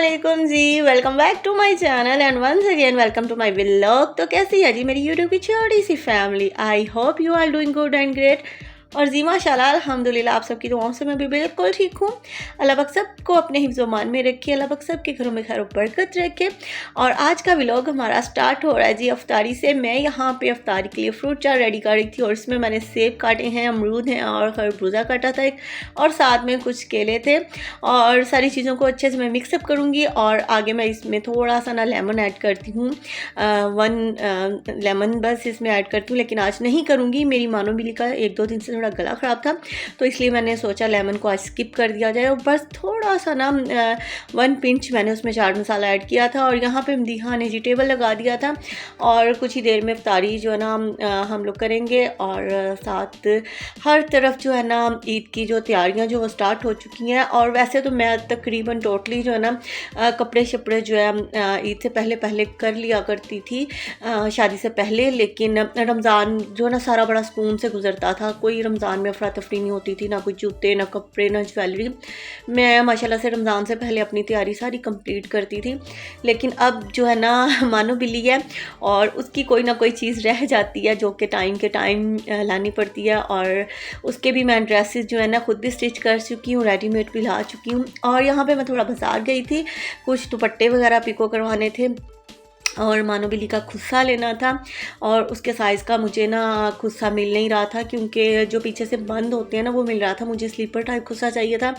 अस्सलामुअलैकुम जी, welcome back to my channel and once again welcome to my vlog. तो कैसी है जी मेरी यूट्यूब की छोटी सी family. I hope you are doing good and great. और जी माशाल्लाह अल्हम्दुलिल्लाह आप सबकी दुआओं से मैं भी बिल्कुल ठीक हूँ। अल्लाह पाक सबको अपने हिफ्ज़ मान में रखे, अल्लाह पाक सबके घरों में खैर बरकत रखे। और आज का व्लॉग हमारा स्टार्ट हो रहा है जी अफ्तारी से। मैं यहाँ पे अफ्तारी के लिए फ्रूट चाट रेडी कर रही थी और इसमें मैंने सेब काटे हैं, अमरूद हैं और खरबूजा काटा था एक, और साथ में कुछ केले थे। और सारी चीज़ों को अच्छे से मैं मिक्सअप करूँगी और आगे मैं इसमें थोड़ा सा ना लेमन ऐड करती हूँ। 1 लेमन बस इसमें ऐड करती हूँ, लेकिन आज नहीं करूँगी। मेरी मानो बिल्ली का 1-2 दिन से थोड़ा गला ख़राब था, तो इसलिए मैंने सोचा लेमन को आज स्किप कर दिया जाए। और बस थोड़ा सा ना 1 पिंच मैंने उसमें चाट मसाला ऐड किया था। और यहाँ पे मदीहा ने जी टेबल लगा दिया था और कुछ ही देर में इफ्तारी जो है ना हम लोग करेंगे। और साथ हर तरफ जो है ना ईद की जो तैयारियाँ जो वो स्टार्ट हो चुकी हैं। और वैसे तो मैं तकरीबन टोटली जो है ना कपड़े शपड़े जो है ईद से पहले पहले कर लिया करती थी, शादी से पहले। लेकिन रमज़ान जो है ना सारा बड़ा सुकून से गुजरता था, कोई रमज़ान में अफरा तफरी नहीं होती थी, ना कोई जूते ना कपड़े ना ज्वेलरी। मैं माशाल्लाह से रमज़ान से पहले अपनी तैयारी सारी कंप्लीट करती थी। लेकिन अब जो है ना मानो बिल्ली है और उसकी कोई ना कोई चीज़ रह जाती है जो कि टाइम के टाइम लानी पड़ती है। और उसके भी मैं ड्रेसेस जो है ना खुद भी स्टिच कर चुकी हूँ, रेडीमेड भी ला चुकी हूँ। और यहाँ पे मैं थोड़ा बाज़ार गई थी, कुछ दुपट्टे वगैरह पिको करवाने थे और मानो बिल्ली का खुस्सा लेना था। और उसके साइज़ का मुझे ना खुस्सा मिल नहीं रहा था, क्योंकि जो पीछे से बंद होते हैं ना वो मिल रहा था। मुझे स्लीपर टाइप खुस्सा चाहिए था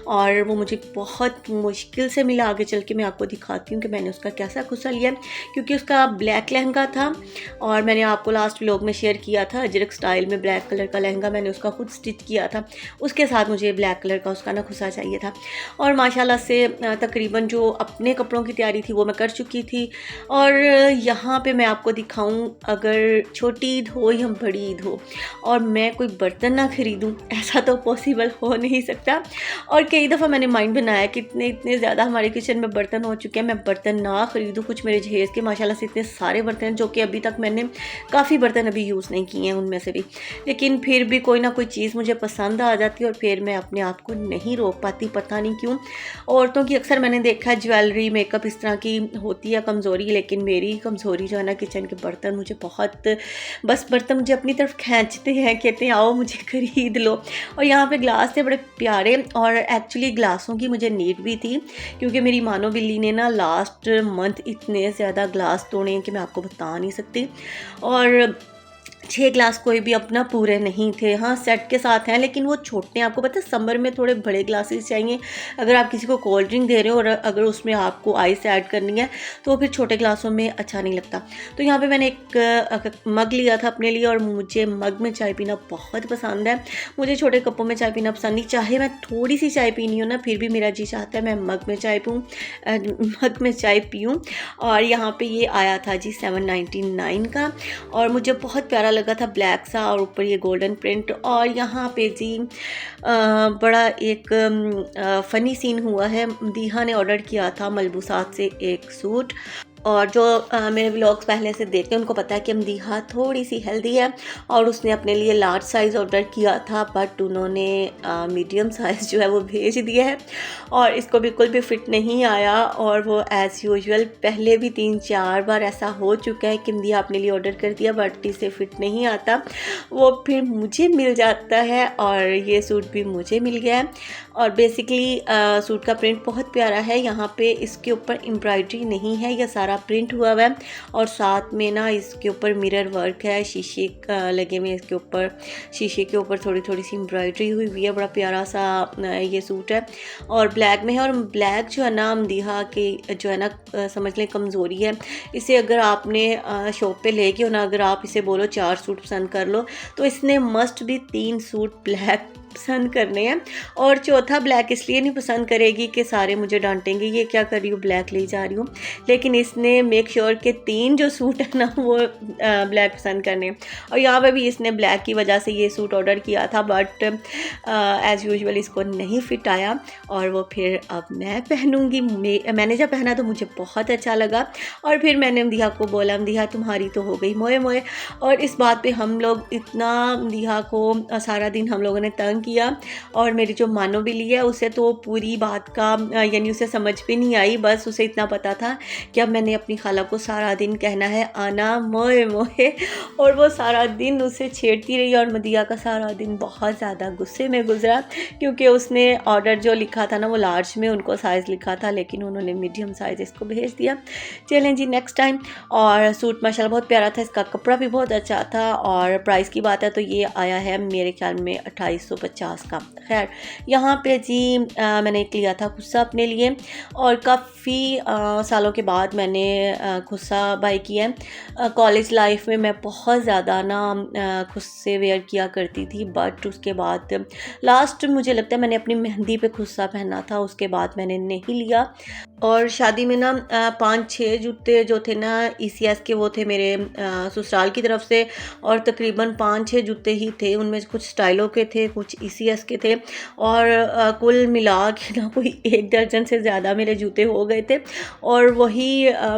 और वो मुझे बहुत मुश्किल से मिला। आगे चल के मैं आपको दिखाती हूँ कि मैंने उसका कैसा खुस्सा लिया, क्योंकि उसका ब्लैक लहंगा था। और मैंने आपको लास्ट व्लॉग में शेयर किया था अजरक स्टाइल में ब्लैक कलर का लहंगा मैंने उसका खुद स्टिच किया था। उसके साथ मुझे ब्लैक कलर का उसका ना खुस्सा चाहिए था। और माशाल्लाह से तकरीबन जो अपने कपड़ों की तैयारी थी वो मैं कर चुकी थी। और यहाँ पे मैं आपको दिखाऊं, अगर छोटी ईद हो या बड़ी ईद हो और मैं कोई बर्तन ना ख़रीदूं, ऐसा तो पॉसिबल हो नहीं सकता। और कई दफ़ा मैंने माइंड बनाया कि इतने ज़्यादा हमारे किचन में बर्तन हो चुके हैं, मैं बर्तन ना ख़रीदूं। कुछ मेरे जहेज़ के माशाल्लाह से इतने सारे बर्तन हैं, जो कि अभी तक मैंने काफ़ी बर्तन अभी यूज़ नहीं किए हैं उनमें से भी। लेकिन फिर भी कोई ना कोई चीज़ मुझे पसंद आ जाती है और फिर मैं अपने आप को नहीं रोक पाती, पता नहीं क्यों। औरतों की अक्सर मैंने देखा है ज्वेलरी मेकअप इस तरह की होती है कमज़ोरी, लेकिन मेरी कमज़ोरी जो है ना किचन के बर्तन, मुझे बहुत बस बर्तन मुझे अपनी तरफ खींचते हैं, कहते हैं आओ मुझे खरीद लो। और यहाँ पे ग्लास थे बड़े प्यारे, और एक्चुअली ग्लासों की मुझे नीड भी थी, क्योंकि मेरी मानो बिल्ली ने ना लास्ट मंथ इतने ज़्यादा ग्लास तोड़े हैं कि मैं आपको बता नहीं सकती। और 6 ग्लास कोई भी अपना पूरे नहीं थे। हाँ, सेट के साथ हैं, लेकिन वो छोटे हैं। आपको पता है समर में थोड़े बड़े ग्लासेस चाहिए। अगर आप किसी को कोल्ड ड्रिंक दे रहे हो और अगर उसमें आपको आइस ऐड करनी है तो फिर छोटे ग्लासों में अच्छा नहीं लगता। तो यहाँ पे मैंने एक मग लिया था अपने लिए, और मुझे मग में चाय पीना बहुत पसंद है। मुझे छोटे कपों में चाय पीना पसंद नहीं, चाहे मैं थोड़ी सी चाय पीनी हो ना, फिर भी मेरा जी चाहता है मैं मग में चाय पीऊँ। और यहाँ पर ये आया था जी 799 का, और मुझे बहुत प्यारा लगा था, ब्लैक सा और ऊपर ये गोल्डन प्रिंट। और यहाँ पे जी बड़ा एक फ़नी सीन हुआ है। दीहा ने ऑर्डर किया था मलबूसात से एक सूट, और जो मेरे व्लॉग्स पहले से देखते हैं उनको पता है कि मदीहा थोड़ी सी हेल्दी है, और उसने अपने लिए लार्ज साइज़ ऑर्डर किया था, बट उन्होंने मीडियम साइज़ जो है वो भेज दिया है और इसको बिल्कुल भी फ़िट नहीं आया। और वो एज़ यूजुअल पहले भी 3-4 बार ऐसा हो चुका है कि मदीहा अपने लिए ऑर्डर कर दिया बट इसे फ़िट नहीं आता, वो फिर मुझे मिल जाता है। और ये सूट भी मुझे मिल गया है। और बेसिकली सूट का प्रिंट बहुत प्यारा है। यहाँ पे इसके ऊपर एम्ब्रॉयडरी नहीं है, यह सारा प्रिंट हुआ हुआ है। और साथ में ना इसके ऊपर मिरर वर्क है, शीशे लगे हुए इसके ऊपर, शीशे के ऊपर थोड़ी थोड़ी सी एम्ब्रॉयडरी हुई हुई है। बड़ा प्यारा सा ये सूट है और ब्लैक में है। और ब्लैक जो है ना मदीहा के जो है ना समझ लें कमज़ोरी है। इसे अगर आपने शॉप पे ले गए हो ना, अगर आप इसे बोलो 4 सूट पसंद कर लो, तो इसने मस्ट भी 3 सूट ब्लैक पसंद करने हैं। और चौथा ब्लैक इसलिए नहीं पसंद करेगी कि सारे मुझे डांटेंगे ये क्या कर रही हूँ, ब्लैक ले जा रही हूँ, लेकिन इसने मेक श्योर के 3 जो सूट है ना वो ब्लैक पसंद करने। और यहाँ पे भी इसने ब्लैक की वजह से ये सूट ऑर्डर किया था, बट एज़ यूजुअल इसको नहीं फिट आया और वो फिर अब मैं पहनूँगी। मैंने जब पहना तो मुझे बहुत अच्छा लगा। और फिर मैंने मदीहा को बोला, मदीहा तुम्हारी तो हो गई मोए मोए। और इस बात पे हम लोग इतना मदीहा को सारा दिन हम लोगों ने तंग तंग किया। और मेरी जो मानो बिल्ली है उसे तो पूरी बात का यानी उसे समझ भी नहीं आई, बस उसे इतना पता था कि अब मैंने अपनी खाला को सारा दिन कहना है आना मोए मोए, और वो सारा दिन उसे छेड़ती रही। और मदिया का सारा दिन बहुत ज़्यादा गुस्से में गुजरा, क्योंकि उसने ऑर्डर जो लिखा था ना वो लार्ज में उनको साइज़ लिखा था, लेकिन उन्होंने मीडियम साइज़ इसको भेज दिया। चलें जी नेक्स्ट टाइम। और सूट माशाल्लाह बहुत प्यारा था, इसका कपड़ा भी बहुत अच्छा था। और प्राइस की बात है तो ये आया है मेरे ख्याल में 2850 का। खैर यहाँ पे जी मैंने एक लिया था खुस्सा अपने लिए, और काफ़ी सालों के बाद मैंने खुस्सा बाई किया है। कॉलेज लाइफ में मैं बहुत ज़्यादा ना खुस्से वेयर किया करती थी, बट उसके बाद लास्ट मुझे लगता है मैंने अपनी मेहंदी पे खुस्सा पहना था, उसके बाद मैंने नहीं लिया। और शादी में ना 5-6 जूते जो थे ना ECS के वो थे मेरे ससुराल की तरफ से, और तकरीबन 5-6 जूते ही थे, उनमें कुछ स्टाइलों के थे कुछ ECS के थे, और कुल मिला के ना कोई 1 दर्जन से ज़्यादा मेरे जूते हो गए थे। और वही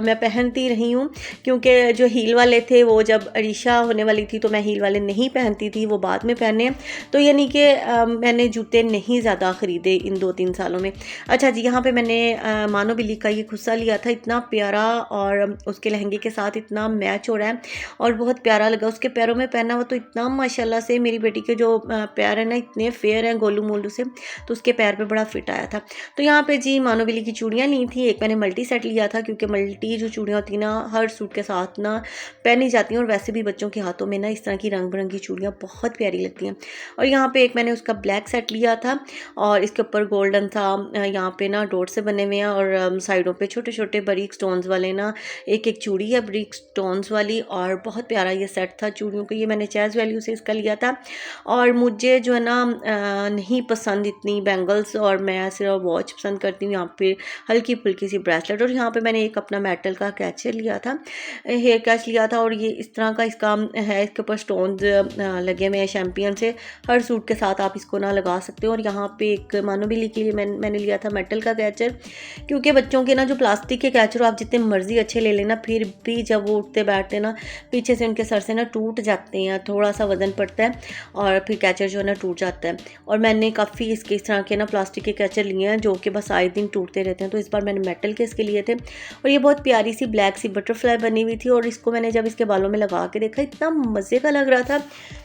मैं पहनती रही हूँ, क्योंकि जो हील वाले थे वो जब अरीशा होने वाली थी तो मैं हील वाले नहीं पहनती थी, वो बाद में पहने। तो यानी कि मैंने जूते नहीं ज़्यादा ख़रीदे इन 2-3 सालों में। अच्छा जी, यहाँ पे मैंने मानो बिल्ली का ये खुस्सा लिया था, इतना प्यारा, और उसके लहंगे के साथ इतना मैच हो रहा है और बहुत प्यारा लगा। उसके पैरों में पहना हुआ तो इतना माशाल्लाह से, मेरी बेटी के जो पैर हैं ना इतने फेयर हैं गोलू मोलू से, तो उसके पैर पे बड़ा फिट आया था। तो यहाँ पे जी मानो बिल्ली की चूड़ियाँ ली थी, एक मैंने मल्टी सेट लिया था, क्योंकि मल्टी जो चूड़ियाँ होती ना हर सूट के साथ ना पहनी जाती हैं, और वैसे भी बच्चों के हाथों में ना इस तरह की रंग बिरंगी चूड़ियाँ बहुत प्यारी लगती हैं। और यहाँ पे एक मैंने उसका ब्लैक सेट लिया था, और इसके ऊपर गोल्डन था, यहाँ पे ना डॉट से बने हुए हैं, और साइडों पे छोटे छोटे बारीक स्टोन्स वाले ना एक एक चूड़ी है बारीक स्टोन्स वाली, और बहुत प्यारा ये सेट था चूड़ियों का। ये मैंने चैज़ वैल्यू से इसका लिया था। और मुझे जो है ना नहीं पसंद इतनी बैंगल्स, और मैं सिर्फ वॉच पसंद करती हूँ। यहाँ पे हल्की फुल्की सी ब्रेसलेट, और यहाँ पे मैंने एक अपना मेटल का कैचर लिया था, हेयर कैच लिया था, और ये इस तरह का इसका है, इसके ऊपर स्टोन्स लगे हुए हैं चैम्पियन से। हर सूट के साथ आप इसको ना लगा सकते हो। और यहाँ पे एक मानो बिल्ली के लिए मैंने लिया था मेटल का कैचर, क्योंकि बच्चों के ना जो प्लास्टिक के कैचर आप जितने मर्जी अच्छे ले लेना, फिर भी जब वो उठते बैठते ना पीछे से उनके सर से ना टूट जाते हैं, थोड़ा सा वजन पड़ता है और फिर कैचर जो है ना टूट जाता है। और मैंने काफ़ी इसके इस तरह के ना प्लास्टिक के कैचर लिए हैं जो कि बस आए दिन टूटते रहते हैं, तो इस बार मैंने मेटल के इसके लिए थे। और ये बहुत प्यारी सी ब्लैक सी बटरफ्लाई बनी हुई थी, और इसको मैंने जब इसके बालों में लगा के देखा इतना मज़े का लग रहा था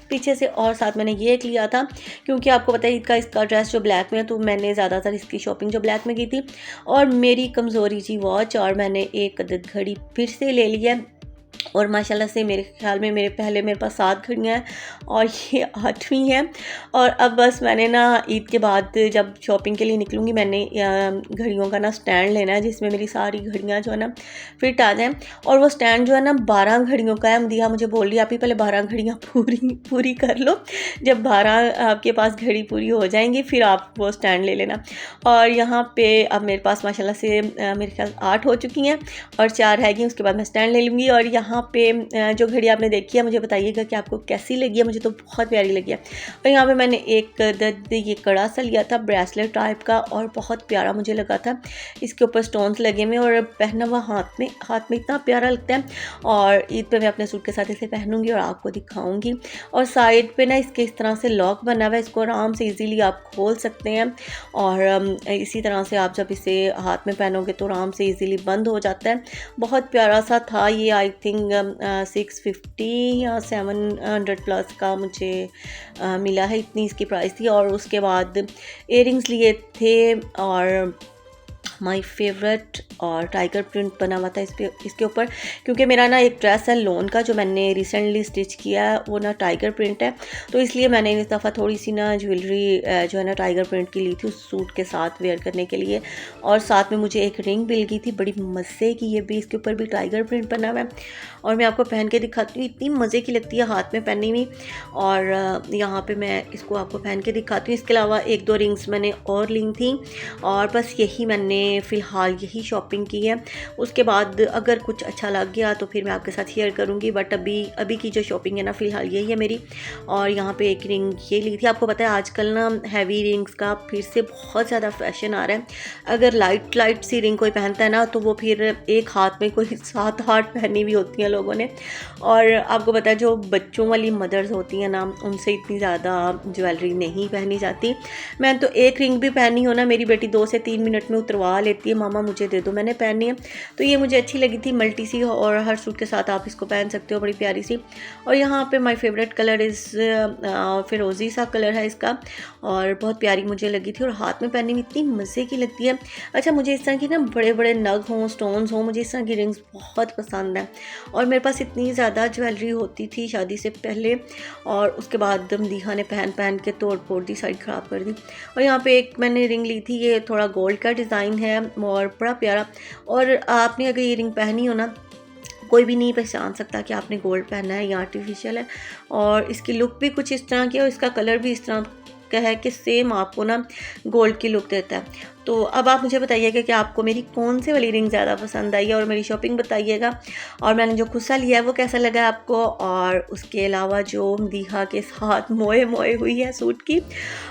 पीछे से। और साथ मैंने ये एक लिया था, क्योंकि आपको पता है इसका ड्रेस जो ब्लैक में है, तो मैंने ज़्यादातर इसकी शॉपिंग जो ब्लैक में की थी। और मेरी कमज़ोरी जी वॉच, और मैंने एक अदद घड़ी फिर से ले लिया। और माशाल्लाह से मेरे ख्याल में मेरे पास 7 घड़ियाँ हैं, और ये 8वीं है। और अब बस मैंने ना ईद के बाद जब शॉपिंग के लिए निकलूँगी, मैंने घड़ियों का ना स्टैंड लेना है जिसमें मेरी सारी घड़ियाँ जो है ना फिट आ जाएँ। और वो स्टैंड जो है ना 12 घड़ियों का है। मदीहा मुझे बोल रही है आप ही पहले 12 घड़ियाँ पूरी कर लो, जब 12 आपके पास घड़ी पूरी हो जाएंगी फिर आप वो स्टैंड ले लेना। और यहाँ पे अब मेरे पास माशाल्लाह से मेरे ख्याल 8 हो चुकी हैं, और 4 रहेगी, उसके बाद मैं स्टैंड ले लूँगी। और यहाँ पे जो घड़ी आपने देखी है मुझे बताइएगा कि आपको कैसी लगी है, मुझे तो बहुत प्यारी लगी है। और यहाँ पे मैंने एक ये कड़ा सा लिया था ब्रेसलेट टाइप का, और बहुत प्यारा मुझे लगा था। इसके ऊपर स्टोन्स लगे हुए, और पहना हुआ हाथ में इतना प्यारा लगता है। और ईद पे मैं अपने सूट के साथ इसे पहनूंगी और आपको दिखाऊंगी। और साइड पे ना इसके इस तरह से लॉक बना हुआ है, इसको आराम से इजीली आप खोल सकते हैं। और इसी तरह से आप जब इसे हाथ में पहनोगे तो आराम से इजीली बंद हो जाता है। बहुत प्यारा सा था ये, आई थिंक 650 या 700 प्लस का मुझे मिला है, इतनी इसकी प्राइस थी। और उसके बाद इयररिंग्स लिए थे, और माय फेवरेट, और टाइगर प्रिंट बना हुआ था इसके ऊपर, क्योंकि मेरा ना एक ड्रेस है लोन का जो मैंने रिसेंटली स्टिच किया है, वो ना टाइगर प्रिंट है, तो इसलिए मैंने इस दफ़ा थोड़ी सी ना ज्वेलरी जो है ना टाइगर प्रिंट की ली थी उस सूट के साथ वेयर करने के लिए। और साथ में मुझे एक रिंग मिल गई थी बड़ी मज़े की, ये भी इसके ऊपर भी टाइगर प्रिंट बना हुआ है। और मैं आपको पहन के दिखाती हूँ, इतनी मज़े की लगती है हाथ में पहनी हुई। और यहाँ पे मैं इसको आपको पहन के दिखाती हूँ। इसके अलावा 1-2 रिंग्स मैंने और ली थी, और बस यही मैंने फ़िलहाल यही शॉपिंग की है। उसके बाद अगर कुछ अच्छा लग गया तो फिर मैं आपके साथ शेयर करूँगी, बट अभी की जो शॉपिंग है ना फ़िलहाल यही है मेरी। और यहाँ पे एक रिंग ये ली थी। आपको पता है आजकल ना हैवी रिंग्स का फिर से बहुत ज़्यादा फैशन आ रहा है। अगर लाइट सी रिंग कोई पहनता है ना तो वो फिर एक हाथ में कोई 7-8 पहनी हुई होती हैं लोगों ने। और आपको पता है जो बच्चों वाली मदर्स होती हैं ना, उनसे इतनी ज़्यादा ज्वेलरी नहीं पहनी जाती। मैं तो एक रिंग भी पहनी हो ना, मेरी बेटी 2 से 3 मिनट में उतरवा लेती है, मामा मुझे दे दो, मैंने पहनी है। तो ये मुझे अच्छी लगी थी, मल्टी सी, और हर सूट के साथ आप इसको पहन सकते हो, बड़ी प्यारी सी। और यहाँ पे माय फेवरेट कलर इज़ फिरोज़ी सा कलर है इसका, और बहुत प्यारी मुझे लगी थी, और हाथ में पहनने में इतनी मज़े की लगती है। अच्छा, मुझे इस तरह की ना बड़े बड़े नग हों, स्टोन्स हों, मुझे इस तरह की रिंग्स बहुत पसंद है। और मेरे पास इतनी ज़्यादा ज्वेलरी होती थी शादी से पहले, और उसके बाद दीहा ने पहन के तोड़ फोड़ दी, साइड ख़राब कर दी। और यहाँ पे एक मैंने रिंग ली थी, ये थोड़ा गोल्ड का डिज़ाइन है और बड़ा प्यारा। और आपने अगर ये रिंग पहनी हो ना, कोई भी नहीं पहचान सकता कि आपने गोल्ड पहना है या आर्टिफिशियल है। और इसकी लुक भी कुछ इस तरह की है, और इसका कलर भी इस तरह का है कि सेम आपको ना गोल्ड की लुक देता है। तो अब आप मुझे बताइएगा कि आपको मेरी कौन सी वाली रिंग ज़्यादा पसंद आई है, और मेरी शॉपिंग बताइएगा, और मैंने जो खुस्सा लिया है वो कैसा लगा आपको। और उसके अलावा जो दीहा के साथ मोए हुई है सूट की।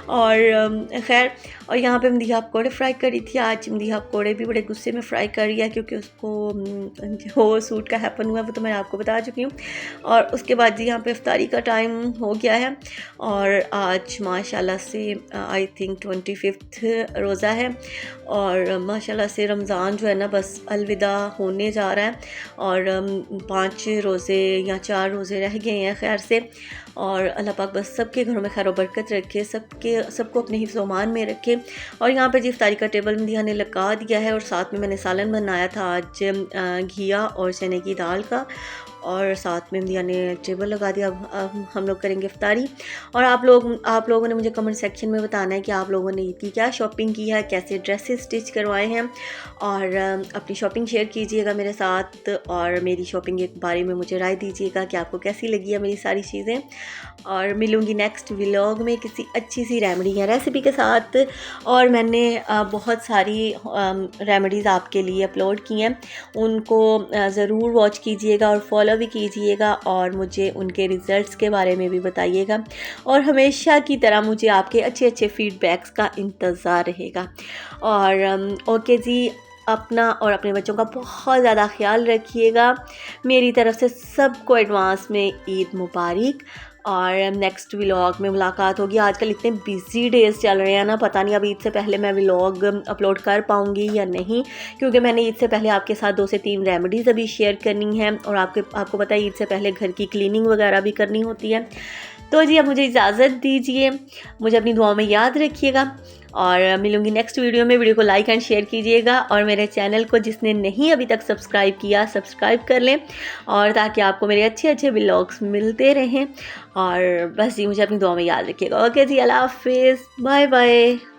और खैर, और यहाँ पे मदीहा पकौड़े फ्राई करी थी। आज मदीहा पकौड़े भी बड़े गुस्से में फ्राई कर रही है, क्योंकि उसको जो सूट का हैपन हुआ वो तो मैं आपको बता चुकी हूँ। और उसके बाद जी यहाँ पे इफ्तारी का टाइम हो गया है, और आज माशाल्लाह से आई थिंक 25 रोज़ा है, और माशाल्लाह से रमज़ान जो है ना बस अलविदा होने जा रहा है। और 5 रोज़े या 4 रोज़े रह गए हैं खैर से। और अल्लाह पाक बस सबके घरों में खैर बरकत रखे, सबको अपने हिफ्ज़ मान में रखे। और यहाँ पे जी इफ्तारी का टेबल मदीहा ने लगा दिया है, और साथ में मैंने सालन बनाया था आज घिया और चने की दाल का, और साथ में मदीहा ने टेबल लगा दिया। अब हम लोग करेंगे इफ्तारी। और आप लोगों ने मुझे कमेंट सेक्शन में बताना है कि आप लोगों ने ईद की क्या शॉपिंग की है, कैसे ड्रेसेस स्टिच करवाए हैं, और अपनी शॉपिंग शेयर कीजिएगा मेरे साथ, और मेरी शॉपिंग के बारे में मुझे राय दीजिएगा कि आपको कैसी लगी है मेरी सारी चीज़ें। और मिलूँगी नेक्स्ट व्लॉग में किसी अच्छी सी रेमेडी या रेसिपी के साथ। और मैंने बहुत सारी रेमेडीज़ आपके लिए अपलोड की हैं, उनको ज़रूर वॉच कीजिएगा और फॉलो भी कीजिएगा, और मुझे उनके रिज़ल्ट्स के बारे में भी बताइएगा। और हमेशा की तरह मुझे आपके अच्छे फ़ीडबैक्स का इंतज़ार रहेगा। और ओके जी, अपना और अपने बच्चों का बहुत ज़्यादा ख्याल रखिएगा। मेरी तरफ़ से सबको एडवांस में ईद मुबारक। और नेक्स्ट व्लॉग में मुलाकात होगी। आजकल इतने बिज़ी डेज़ चल रहे हैं ना, पता नहीं अब ईद से पहले मैं व्लॉग अपलोड कर पाऊँगी या नहीं, क्योंकि मैंने ईद से पहले आपके साथ 2 से 3 रेमेडीज़ अभी शेयर करनी है, और आपको पता है ईद से पहले घर की क्लीनिंग वगैरह भी करनी होती है। तो जी अब मुझे इजाज़त दीजिए, मुझे अपनी दुआओं में याद रखिएगा, और मिलूँगी नेक्स्ट वीडियो में। वीडियो को लाइक एंड शेयर कीजिएगा, और मेरे चैनल को जिसने नहीं अभी तक सब्सक्राइब किया, सब्सक्राइब कर लें, और ताकि आपको मेरे अच्छे व्लॉग्स मिलते रहें। और बस जी मुझे अपनी दुआ में याद रखिएगा। ओके जी, अल्लाह हाफिज़, बाय बाय।